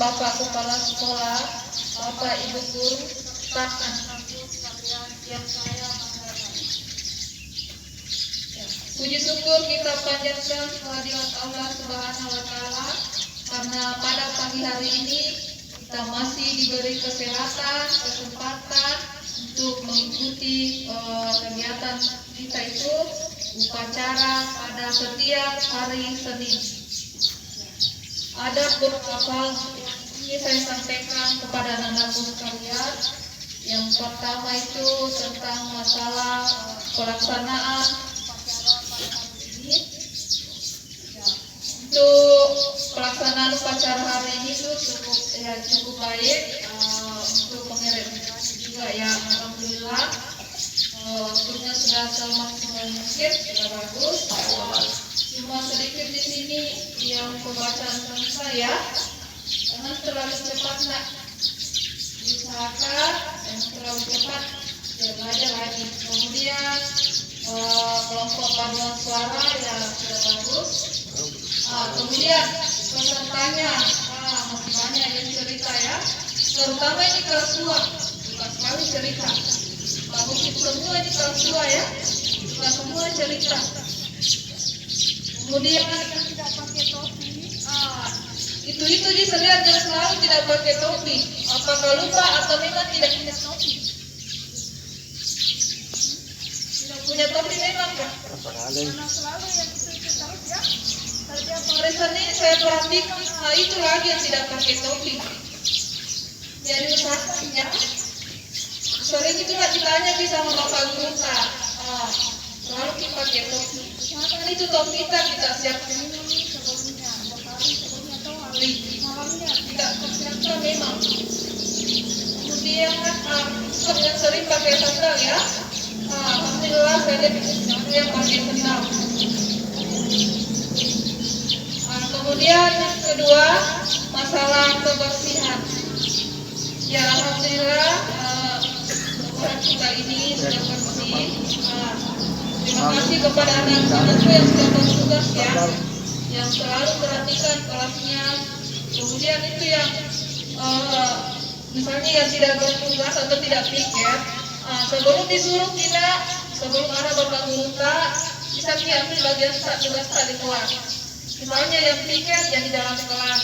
Bapak Kepala Sekolah, Bapak Ibu Guru, serta anak-anakku sekalian yang saya banggakan. Puji syukur kita panjatkan kehadirat Allah Subhanahu wa Ta'ala karena pada pagi hari ini kita masih diberi kesempatan untuk mengikuti kegiatan kita itu upacara pada setiap hari Senin. Ada beberapa yang ingin saya sampaikan kepada anak-anakku sekalian. Yang pertama itu tentang masalah pelaksanaan upacara pada hari ini. Untuk pelaksanaan upacara hari ini itu cukup baik. Untuk pengirim-pengirim juga ya, alhamdulillah waktunya sudah semaksimal mungkin, sudah bagus. Cuma sedikit di sini yang pembacaan saya jangan terlalu cepat nak, diusahakan yang terlalu cepat ya belajar lagi. Kemudian kelompok paduan suara ya sudah bagus. Kemudian pesertanya masih banyak yang cerita ya, terutama ini kelas 2 suka sekali cerita. Mungkin semua di kelas 2 ya, suka semua cerita. Kemudian yang tidak pakai topi, itu diselihat dan selalu tidak pakai topi. Apakah lupa atau memang tidak punya topi? Tidak punya topi memang kan? Karena selalu yang itu terus ya. Setiap parisan ini saya perhatikan itu lagi yang tidak pakai topi. Jadi usahakan ya. Sering itu nggak ditanya bisa sama Bapak Guru tak? Selalu kita pakai topi. Usahakan itu topi kita siapkan sebelumnya, sebelumnya atau malamnya tidak persiapkan memang. Kemudian yang sering pakai sandal ya. Alhamdulillah saya lihat yang pakai sandal. Kemudian yang kedua masalah kebersihan. Ya alhamdulillah kita ini sudah bersih. Terima kasih kepada anak-anakku yang sudah bertugas ya, yang selalu perhatikan kelasnya. Kemudian itu yang misalnya yang tidak bertugas atau tidak piket, sebelum disuruh kita, sebelum ada Bapak Guru bisa diambil bagian tugas di kelas. Misalnya yang piket yang di dalam kelas,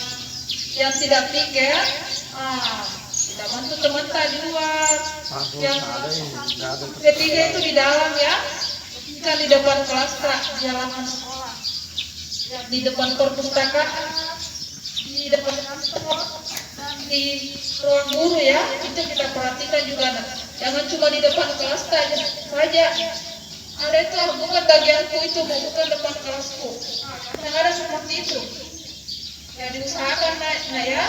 yang tidak piket kita bantu teman di luar. Yang ketiga itu di dalam ya, kan di depan kelas di halaman sekolah, ya, di depan perpustakaan, di depan kantor dan di ruang guru ya, itu kita perhatikan juga. Jangan cuma di depan kelas saja. Ada itu bukan bagianku itu, bukan depan kelasku. Yang ada seperti itu. Ya diusahakan nah ya.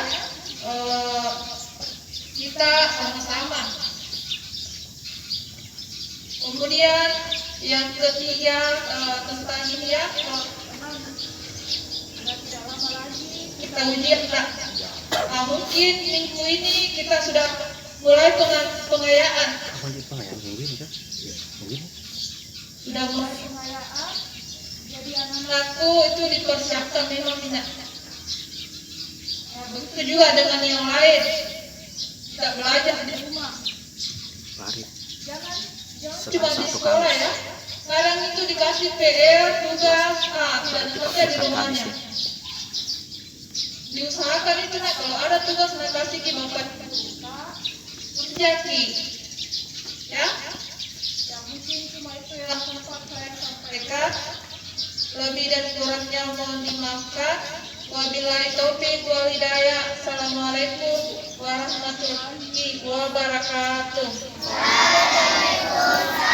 Kita sama-sama. Kemudian yang ketiga tentang ini ya, tidak lama lagi kita ujian. Mungkin minggu ini kita sudah mulai pengayaan. Sudah mulai pengayaan. Jadi anak-anakku itu dipersiapkan memang tidak. Begitu juga dengan yang lain. Kita belajar di rumah. Jangan cuma di sekolah ya. Kadang itu dikasih PR, tugas, tidak kerja di rumahnya. Diusahakan itu kalau ada tugas kasih ke Bapak kerjaki. Ya. Yang mungkin cuma itu yang sempat saya sampaikan. Lebih dan kurangnya mohon dimaafkan. Wabillahi taufiq wal hidayah. Assalamualaikum warahmatullahi wabarakatuh. Waalaikumsalam.